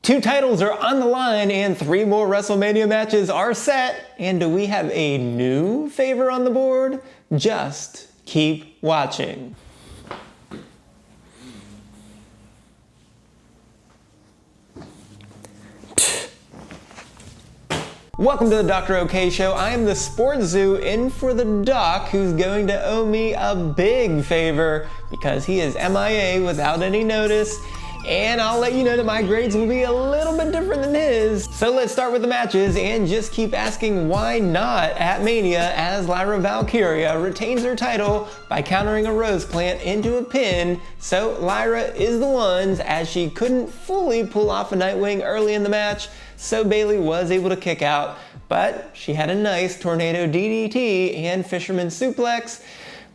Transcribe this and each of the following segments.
2 titles are on the line and 3 more WrestleMania matches are set. And do we have a new favor on the board? Just keep watching. Welcome to the Doktor O'Kay Show. I am the SportsZu in for the Doc, who's going to owe me a big favor because he is M.I.A. without any notice. And I'll let you know that my grades will be a little bit different than his. So let's start with the matches and just keep asking why not at Mania as Lyra Valkyria retains her title by countering a rose plant into a pin. So Lyra is the ones, as she couldn't fully pull off a Nightwing early in the match, so Bayley was able to kick out, but she had a nice tornado DDT and fisherman suplex.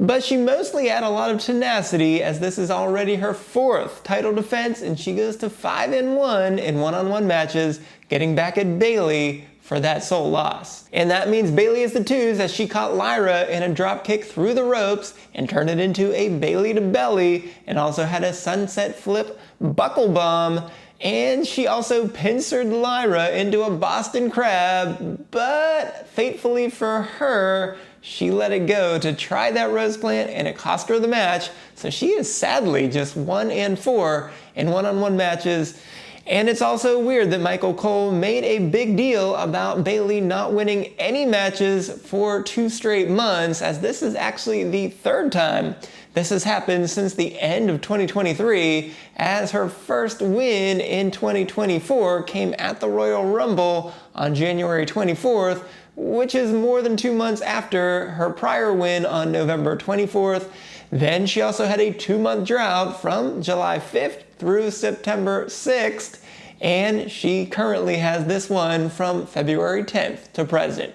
But she mostly had a lot of tenacity, as this is already her 4th title defense, and she goes to 5-1 in one-on-one matches, getting back at Bayley for that sole loss. And that means Bayley is the 2s, as she caught Lyra in a drop kick through the ropes and turned it into a Bayley to belly, and also had a sunset flip buckle bomb. And she also pincered Lyra into a Boston Crab, but fatefully for her, she let it go to try that rose plant and it cost her the match. So she is sadly just 1-4 in one-on-one matches. And it's also weird that Michael Cole made a big deal about Bayley not winning any matches for 2 straight months, as this is actually the 3rd time this has happened since the end of 2023, as her first win in 2024 came at the Royal Rumble on January 24th, which is more than 2 months after her prior win on November 24th. Then she also had a 2-month drought from July 5th through September 6th, and she currently has this one from February 10th to present.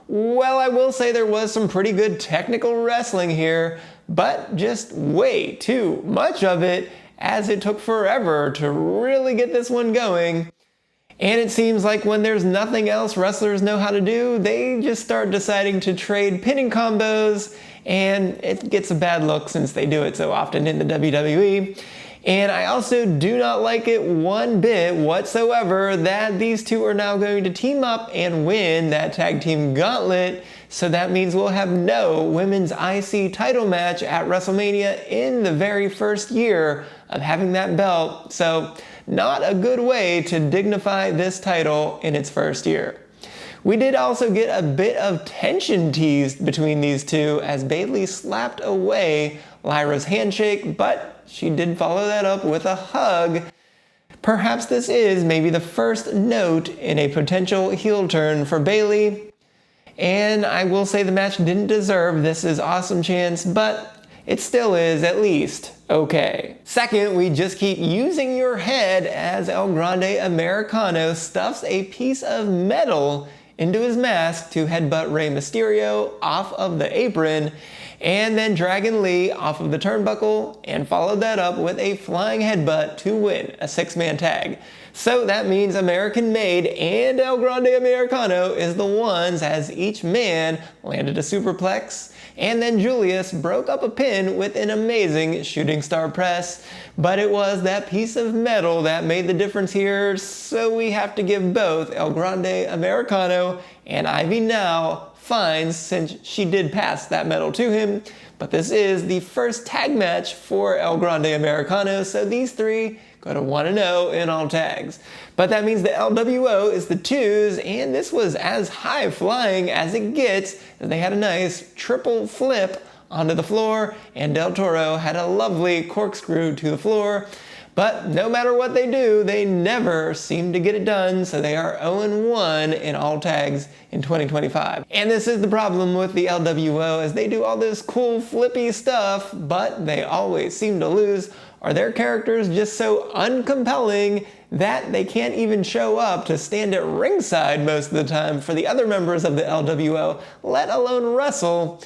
Well, I will say there was some pretty good technical wrestling here, but just way too much of it, as it took forever to really get this one going. And it seems like when there's nothing else wrestlers know how to do, they just start deciding to trade pinning combos, and it gets a bad look since they do it so often in the WWE. And I also do not like it one bit whatsoever that these 2 are now going to team up and win that tag team gauntlet. So that means we'll have no women's IC title match at WrestleMania in the very first year of having that belt. So not a good way to dignify this title in its first year. We did also get a bit of tension teased between these 2 as Bayley slapped away Lyra's handshake, but she did follow that up with a hug. Perhaps this is maybe the first note in a potential heel turn for Bayley. And I will say the match didn't deserve this is awesome chance, but it still is at least okay. Second, we just keep using your head as El Grande Americano stuffs a piece of metal into his mask to headbutt Rey Mysterio off of the apron, and then Dragon Lee off of the turnbuckle, and followed that up with a flying headbutt to win a 6-man tag. So that means American Made and El Grande Americano is the ones, as each man landed a superplex, and then Julius broke up a pin with an amazing shooting star press. But it was that piece of metal that made the difference here, so we have to give both El Grande Americano and Ivy Now fines, since she did pass that medal to him. But this is the first tag match for El Grande Americano, so these 3 go to 1-0 in all tags. But that means the LWO is the 2s, and this was as high flying as it gets, as they had a nice triple flip onto the floor, and Del Toro had a lovely corkscrew to the floor. But no matter what they do, they never seem to get it done, so they are 0-1 in all tags in 2025. And this is the problem with the LWO, as they do all this cool flippy stuff, but they always seem to lose. Are their characters just so uncompelling that they can't even show up to stand at ringside most of the time for the other members of the LWO, let alone wrestle?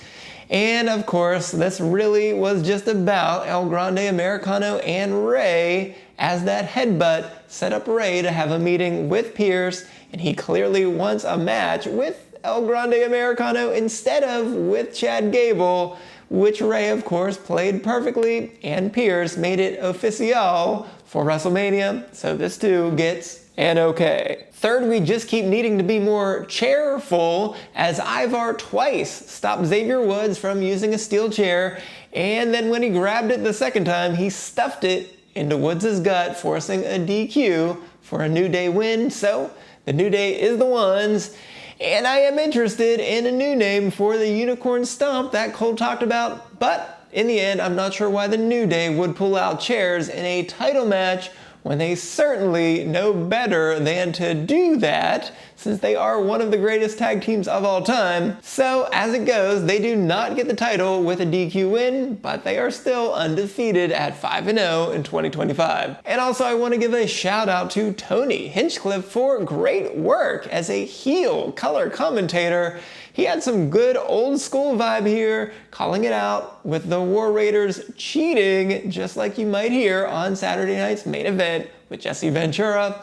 And of course, this really was just about El Grande Americano and Rey, as that headbutt set up Rey to have a meeting with Pierce, and he clearly wants a match with El Grande Americano instead of with Chad Gable, which Rey of course played perfectly, and Pierce made it official for WrestleMania, so this too gets an okay. Third, we just keep needing to be more chairful, as Ivar twice stopped Xavier Woods from using a steel chair, and then when he grabbed it the second time, he stuffed it into Woods' gut, forcing a DQ for a New Day win. So the New Day is the ones, and I am interested in a new name for the Unicorn Stomp that Cole talked about, but in the end, I'm not sure why the New Day would pull out chairs in a title match when they certainly know better than to do that, since they are one of the greatest tag teams of all time. So as it goes, they do not get the title with a DQ win, but they are still undefeated at 5-0 in 2025. And also I want to give a shout out to Tony Hinchcliffe for great work as a heel color commentator. He had some good old school vibe here, calling it out with the War Raiders cheating, just like you might hear on Saturday night's main event with Jesse Ventura.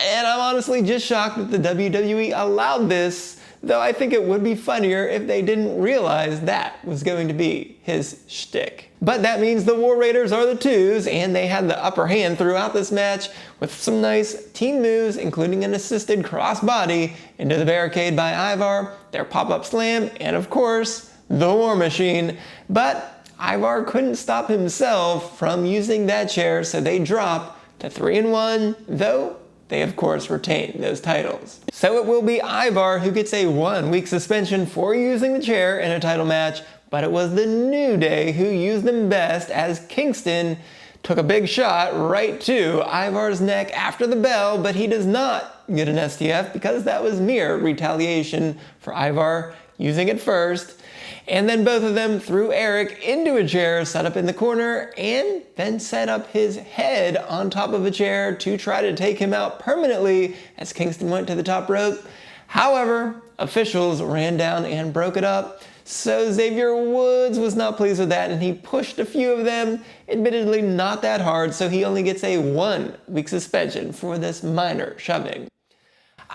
And I'm honestly just shocked that the WWE allowed this, though I think it would be funnier if they didn't realize that was going to be his shtick. But that means the War Raiders are the twos, and they had the upper hand throughout this match with some nice team moves, including an assisted crossbody into the barricade by Ivar, their pop-up slam, and of course, the War Machine. But Ivar couldn't stop himself from using that chair, so they drop to 3-1, though they of course retain those titles. So it will be Ivar who gets a 1-week suspension for using the chair in a title match, but it was the New Day who used them best, as Kingston took a big shot right to Ivar's neck after the bell, but he does not get an STF because that was mere retaliation for Ivar using it first. And then both of them threw Eric into a chair set up in the corner and then set up his head on top of a chair to try to take him out permanently as Kingston went to the top rope. However, officials ran down and broke it up. So Xavier Woods was not pleased with that, and he pushed a few of them, admittedly not that hard, so he only gets a 1-week suspension for this minor shoving.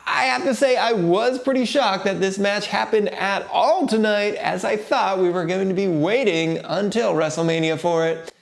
I have to say I was pretty shocked that this match happened at all tonight, as I thought we were going to be waiting until WrestleMania for it.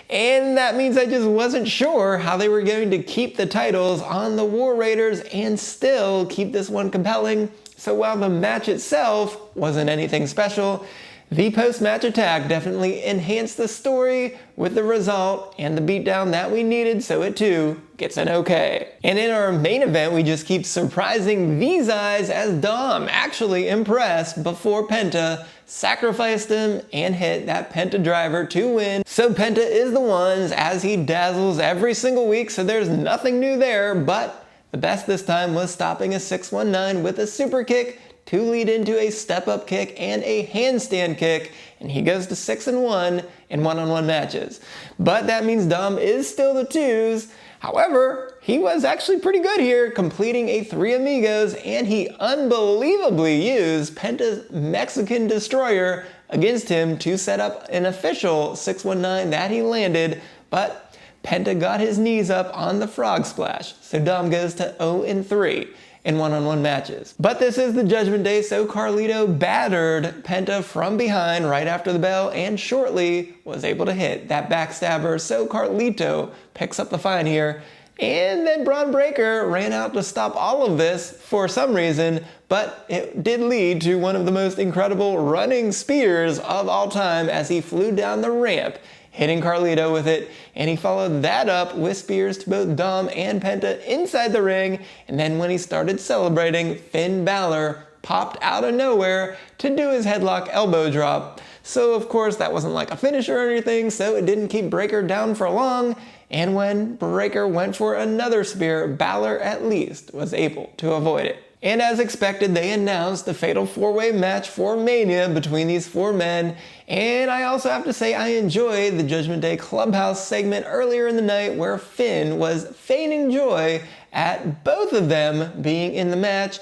And that means I just wasn't sure how they were going to keep the titles on the War Raiders and still keep this one compelling. So while the match itself wasn't anything special, the post-match attack definitely enhanced the story with the result and the beatdown that we needed, so it too gets an okay. And in our main event, we just keep surprising these eyes as Dom actually impressed before Penta sacrificed him and hit that Penta driver to win. So Penta is the ones, as he dazzles every single week, so there's nothing new there, but the best this time was stopping a 619 with a super kick to lead into a step-up kick and a handstand kick, and he goes to 6-1 in one-on-one matches. But that means Dom is still the twos. However, he was actually pretty good here, completing a 3 amigos, and he unbelievably used Penta's Mexican Destroyer against him to set up an official 619 that he landed, but Penta got his knees up on the frog splash, so Dom goes to 0-3 in one-on-one matches. But this is the Judgment Day, so Carlito battered Penta from behind right after the bell and shortly was able to hit that backstabber, so Carlito picks up the fine here. And then Braun Breaker ran out to stop all of this for some reason, but it did lead to one of the most incredible running spears of all time as he flew down the ramp, hitting Carlito with it, and he followed that up with spears to both Dom and Penta inside the ring, and then when he started celebrating, Finn Balor popped out of nowhere to do his headlock elbow drop. So of course that wasn't like a finisher or anything, so it didn't keep Breaker down for long, and when Breaker went for another spear, Balor at least was able to avoid it. And as expected, they announced the fatal 4-way match for Mania between these 4 men. And I also have to say I enjoyed the Judgment Day Clubhouse segment earlier in the night where Finn was feigning joy at both of them being in the match,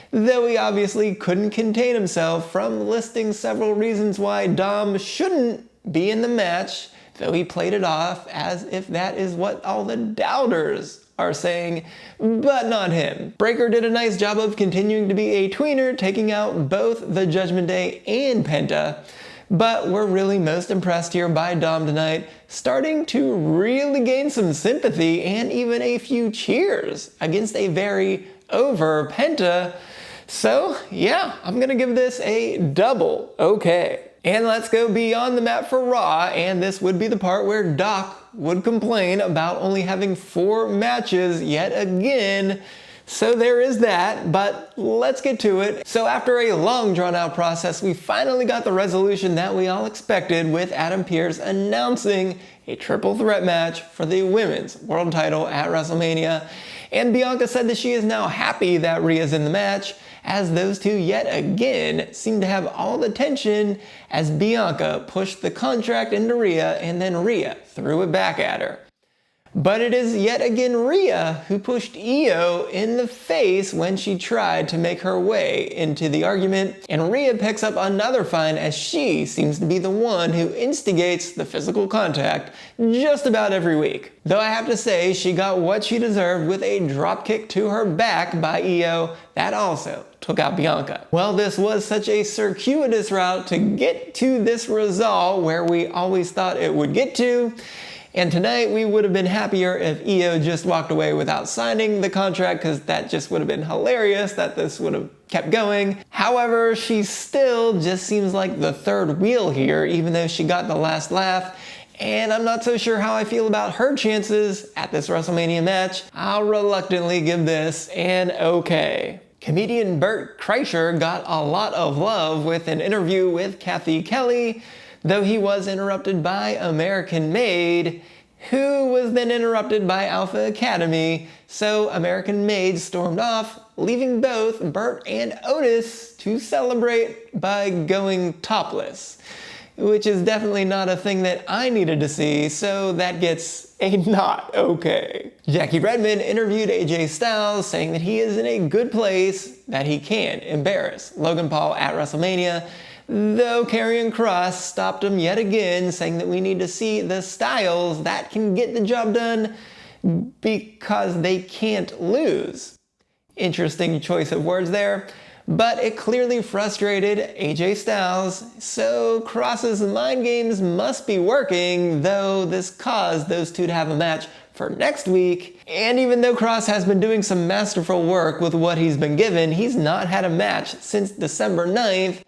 though he obviously couldn't contain himself from listing several reasons why Dom shouldn't be in the match, though he played it off as if that is what all the doubters are saying, but not him. Breaker did a nice job of continuing to be a tweener, taking out both the Judgment Day and Penta. But we're really most impressed here by Dom tonight, starting to really gain some sympathy and even a few cheers against a very over Penta. So yeah, I'm gonna give this a double okay. And let's go beyond the mat for Raw, and this would be the part where Doc would complain about only having 4 matches yet again. So there is that, but let's get to it. So after a long drawn out process, we finally got the resolution that we all expected, with Adam Pearce announcing a triple threat match for the women's world title at WrestleMania. And Bianca said that she is now happy that Rhea's in the match, as those two yet again seem to have all the tension as Bianca pushed the contract into Rhea and then Rhea threw it back at her. But it is yet again Rhea who pushed Io in the face when she tried to make her way into the argument, and Rhea picks up another fine as she seems to be the one who instigates the physical contact just about every week. Though I have to say, she got what she deserved with a dropkick to her back by Io that also took out Bianca. Well, this was such a circuitous route to get to this result where we always thought it would get to. And tonight we would have been happier if Io just walked away without signing the contract, because that just would have been hilarious that this would have kept going. However, she still just seems like the third wheel here, even though she got the last laugh. And I'm not so sure how I feel about her chances at this WrestleMania match. I'll reluctantly give this an okay. Comedian Bert Kreischer got a lot of love with an interview with Kathy Kelly, though he was interrupted by American-Made, who was then interrupted by Alpha Academy, so American-Made stormed off, leaving both Bert and Otis to celebrate by going topless, which is definitely not a thing that I needed to see, so that gets a not okay. Jackie Redmond interviewed AJ Styles, saying that he is in a good place, that he can embarrass Logan Paul at WrestleMania, though Karrion Kross stopped him yet again, saying that we need to see the Styles that can get the job done because they can't lose. Interesting choice of words there, but it clearly frustrated AJ Styles, so Kross's mind games must be working, though this caused those two to have a match for next week. And even though Kross has been doing some masterful work with what he's been given, he's not had a match since December 9th.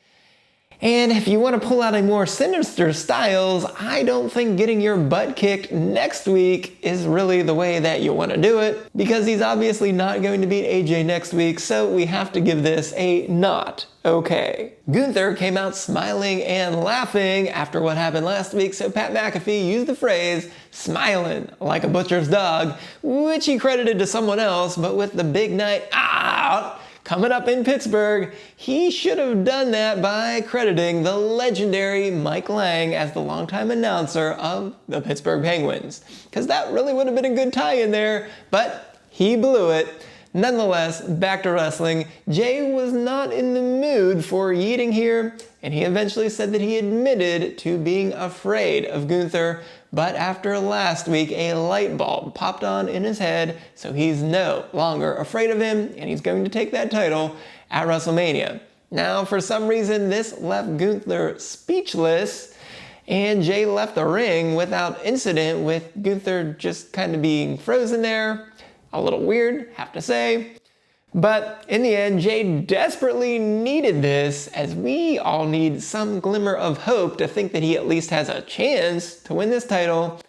And if you want to pull out a more sinister Styles, I don't think getting your butt kicked next week is really the way that you want to do it, because he's obviously not going to beat AJ next week, so we have to give this a not okay. Gunther came out smiling and laughing after what happened last week, so Pat McAfee used the phrase smiling like a butcher's dog, which he credited to someone else, but with the big night out coming up in Pittsburgh, he should have done that by crediting the legendary Mike Lang as the longtime announcer of the Pittsburgh Penguins, because that really would have been a good tie-in there, but he blew it. Nonetheless, back to wrestling. Jey was not in the mood for yeeting here, and he eventually said that he admitted to being afraid of Gunther, but after last week, a light bulb popped on in his head, so he's no longer afraid of him, and he's going to take that title at WrestleMania. Now, for some reason, this left Gunther speechless, and Jey left the ring without incident, with Gunther just kind of being frozen there. A little weird, have to say. But in the end, Jey desperately needed this, as we all need some glimmer of hope to think that he at least has a chance to win this title,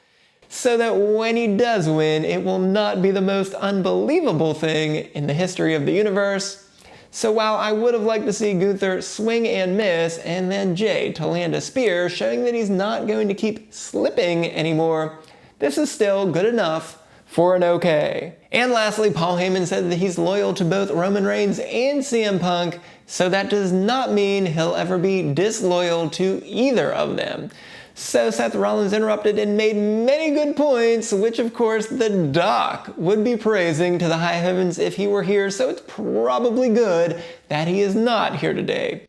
so that when he does win, it will not be the most unbelievable thing in the history of the universe. So while I would have liked to see Gunther swing and miss, and then Jey to land a spear, showing that he's not going to keep slipping anymore, this is still good enough for an okay. And lastly, Paul Heyman said that he's loyal to both Roman Reigns and CM Punk, so that does not mean he'll ever be disloyal to either of them. So Seth Rollins interrupted and made many good points, which of course the Doc would be praising to the high heavens if he were here, so it's probably good that he is not here today.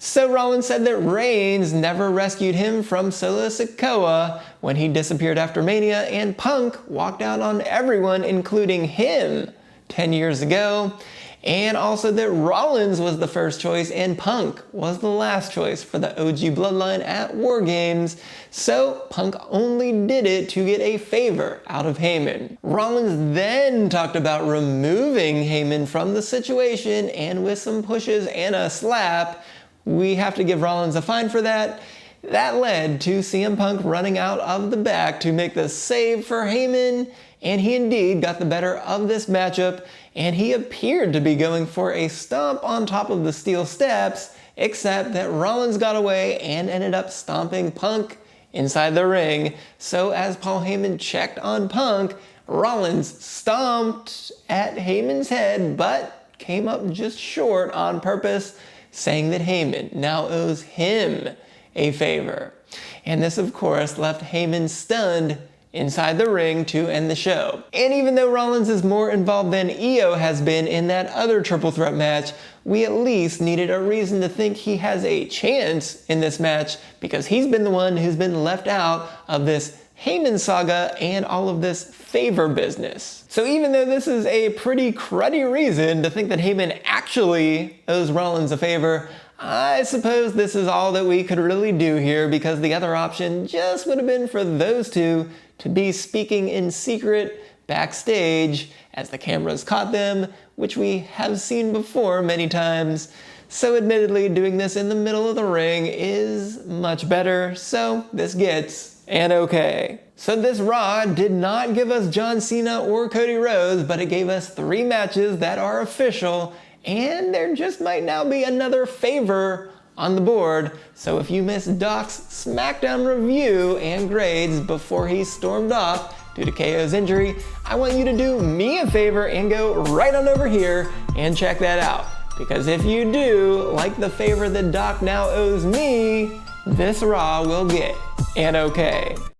So Rollins said that Reigns never rescued him from Solo Sikoa when he disappeared after Mania, and Punk walked out on everyone, including him, 10 years ago. and also that Rollins was the first choice and Punk was the last choice for the OG Bloodline at War Games, so Punk only did it to get a favor out of Heyman. Rollins then talked about removing Heyman from the situation, and with some pushes and a slap, we have to give Rollins a fine for that. That led to CM Punk running out of the back to make the save for Heyman, and he indeed got the better of this matchup, and he appeared to be going for a stomp on top of the steel steps, except that Rollins got away and ended up stomping Punk inside the ring. So as Paul Heyman checked on Punk, Rollins stomped at Heyman's head, but came up just short on purpose, saying that Heyman now owes him a favor. And this, of course, left Heyman stunned inside the ring to end the show. And even though Rollins is more involved than Io has been in that other triple threat match, we at least needed a reason to think he has a chance in this match, because he's been the one who's been left out of this Heyman saga and all of this favor business. So even though this is a pretty cruddy reason to think that Heyman actually owes Rollins a favor, I suppose this is all that we could really do here, because the other option just would have been for those two to be speaking in secret backstage as the cameras caught them, which we have seen before many times. So admittedly, doing this in the middle of the ring is much better, so this gets an okay. So this Raw did not give us John Cena or Cody Rhodes, but it gave us 3 matches that are official, and there just might now be another favor on the board. So if you missed Doc's SmackDown review and grades before he stormed off due to KO's injury, I want you to do me a favor and go right on over here and check that out. Because if you do, like the favor that Doc now owes me, this Raw will get an okay.